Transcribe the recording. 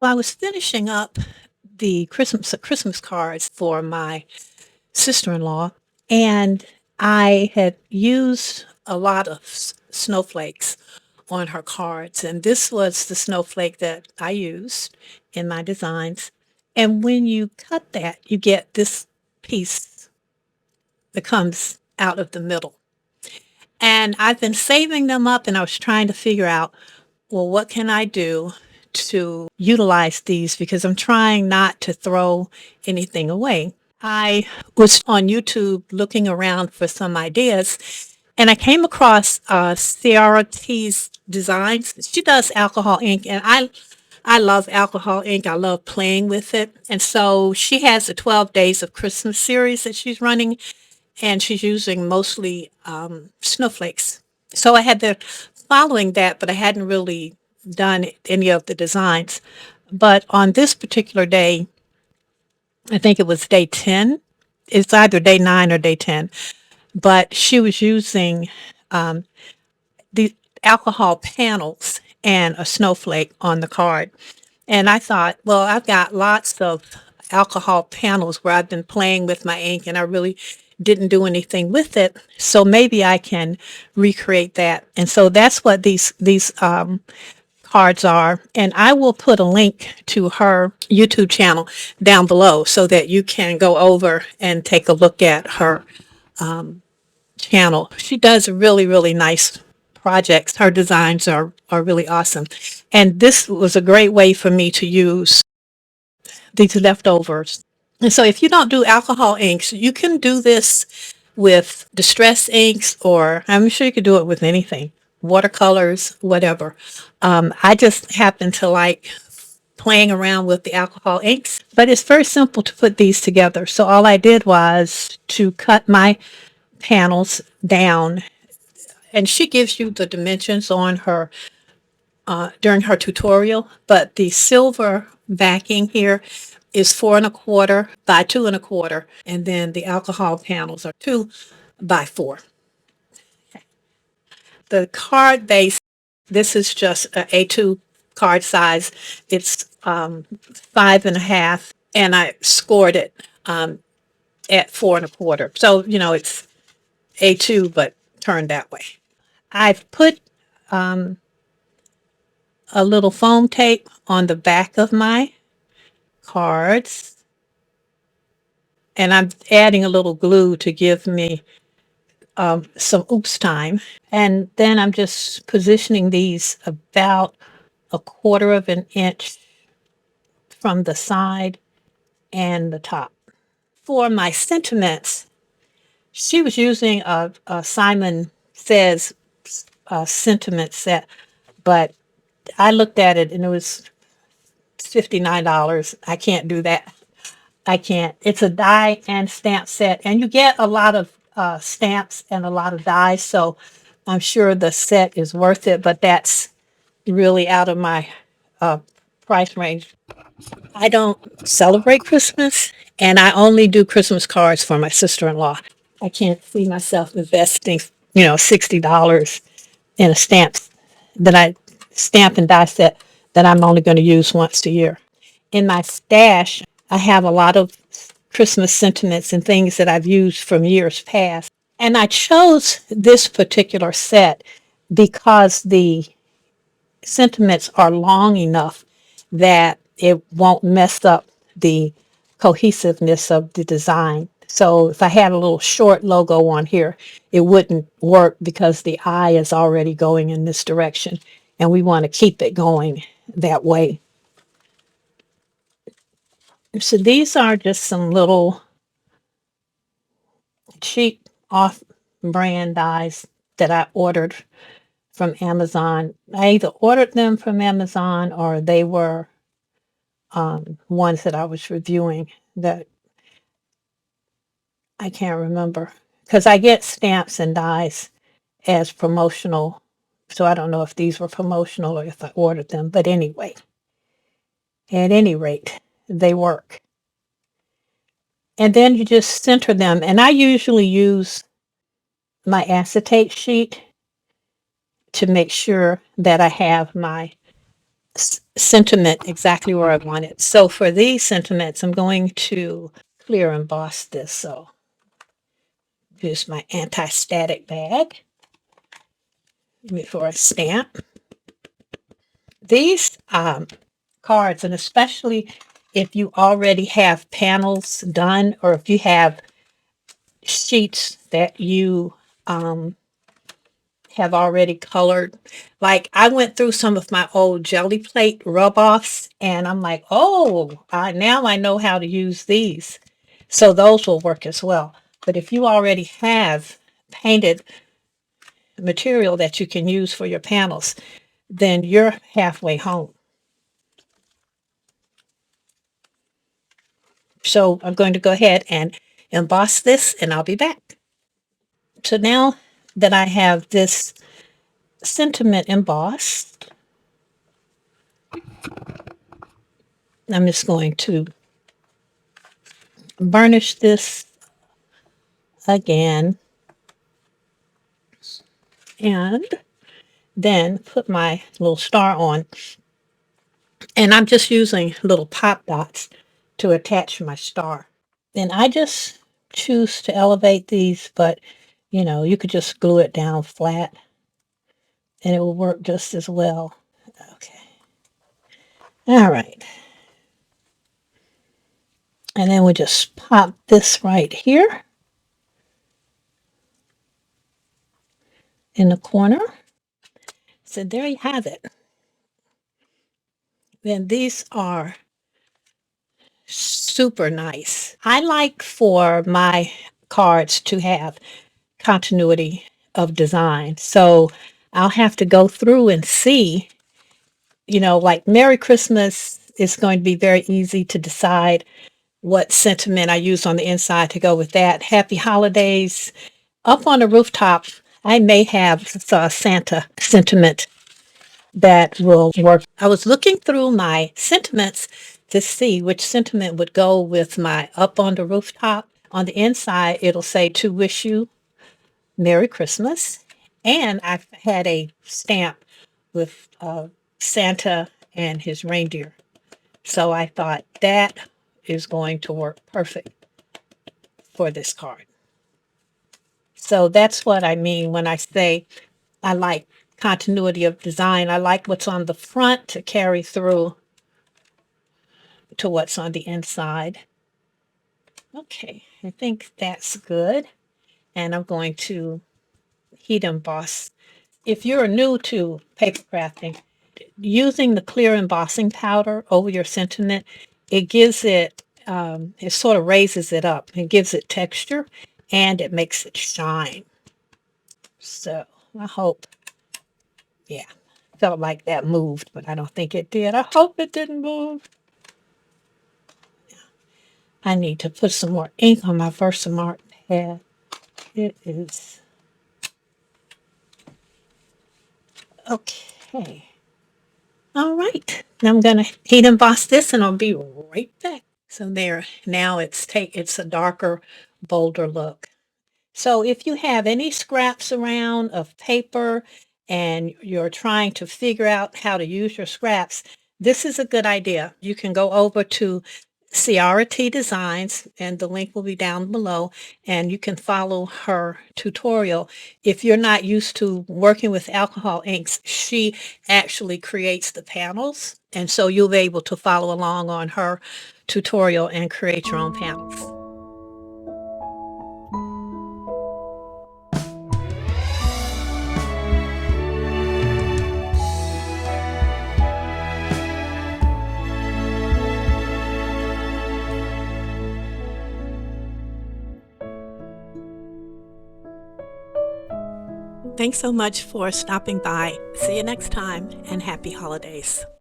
Well, I was finishing up the Christmas cards for my sister-in-law, and I had used a lot of snowflakes on her cards, and this was the snowflake that I used in my designs. And when you cut that, you get this piece that comes out of the middle. And I've been saving them up, and I was trying to figure out, well, what can I do to utilize these because I'm trying not to throw anything away. I was on YouTube looking around for some ideas, and I came across Ciara T's Designs. She does alcohol ink, and I love alcohol ink. I love playing with it. And so she has a 12 Days of Christmas series that she's running, and she's using mostly snowflakes. So I had been following that, but I hadn't really done any of the designs. But on this particular day, I think it was day 10. It's either day 9 or day 10. But she was using the alcohol panels and a snowflake on the card. And I thought, well, I've got lots of alcohol panels where I've been playing with my ink and I really didn't do anything with it. So maybe I can recreate that. And so that's what these cards are. And I will put a link to her YouTube channel down below so that you can go over and take a look at her channel. She does really, really nice projects. Her designs are really awesome. And this was a great way for me to use these leftovers. And so if you don't do alcohol inks, you can do this with distress inks, or I'm sure you could do it with anything, watercolors, whatever. I just happen to like playing around with the alcohol inks, but it's very simple to put these together. So all I did was to cut my panels down, and she gives you the dimensions on her during her tutorial, but the silver backing here is 4 1/4 by 2 1/4, and then the alcohol panels are 2 by 4. The card base, this is just a A2 card size. It's 5 1/2, and I scored it at 4 1/4. So, it's A2, but turned that way. I've put a little foam tape on the back of my cards, and I'm adding a little glue to give me some oops time. And then I'm just positioning these about 1/4 of an inch from the side and the top. For my sentiments, she was using a Simon Says sentiment set, but I looked at it and it was $59. I can't do that. I can't. It's a die and stamp set, and you get a lot of stamps and a lot of dies, so I'm sure the set is worth it, but that's really out of my uh, price range. I don't celebrate Christmas, and I only do Christmas cards for my sister-in-law. I can't see myself investing, $60 in a stamp and die set that I'm only going to use once a year. In my stash, I have a lot of Christmas sentiments and things that I've used from years past. And I chose this particular set because the sentiments are long enough that it won't mess up the cohesiveness of the design. So if I had a little short logo on here, it wouldn't work because the eye is already going in this direction, and we want to keep it going that way. So these are just some little cheap off-brand dies that I ordered from Amazon. I either ordered them from Amazon or they were ones that I was reviewing that I can't remember because I get stamps and dies as promotional. So I don't know if these were promotional or if I ordered them. But anyway, at any rate, they work. And then you just center them. And I usually use my acetate sheet to make sure that I have my sentiment exactly where I want it. So for these sentiments, I'm going to clear emboss this. So here's my anti-static bag before I stamp. These cards, and especially if you already have panels done or if you have sheets that you have already colored. Like I went through some of my old jelly plate rub-offs and I'm like, oh, now I know how to use these. So those will work as well. But if you already have painted material that you can use for your panels, then you're halfway home. So I'm going to go ahead and emboss this and I'll be back. So now that I have this sentiment embossed, I'm just going to burnish this again and then put my little star on. And I'm just using little pop dots to attach my star. And I just choose to elevate these, but you could just glue it down flat and it will work just as well. Okay. All right. And then we'll just pop this right here in the corner. So there you have it. Then these are super nice. I like for my cards to have continuity of design. So I'll have to go through and see, like Merry Christmas is going to be very easy to decide what sentiment I use on the inside to go with that. Happy Holidays. Up on the rooftop, I may have a Santa sentiment that will work. I was looking through my sentiments to see which sentiment would go with my up on the rooftop. On the inside, it'll say to wish you Merry Christmas. And I've had a stamp with Santa and his reindeer. So I thought that is going to work perfect for this card. So that's what I mean when I say I like continuity of design. I like what's on the front to carry through to what's on the inside. Okay, I think that's good. And I'm going to heat emboss. If you're new to paper crafting, using the clear embossing powder over your sentiment, it gives it, it sort of raises it up. It gives it texture and it makes it shine. So I hope, yeah, felt like that moved, but I don't think it did. I hope it didn't move. I need to put some more ink on my Versamark pad. It is okay. All right. Now I'm gonna heat emboss this, and I'll be right back. So there. Now it's a darker, bolder look. So if you have any scraps around of paper and you're trying to figure out how to use your scraps, this is a good idea. You can go over to Ciara T Designs, and the link will be down below, and you can follow her tutorial. If you're not used to working with alcohol inks, she actually creates the panels, and so you'll be able to follow along on her tutorial and create your own panels. Thanks so much for stopping by. See you next time, and happy holidays.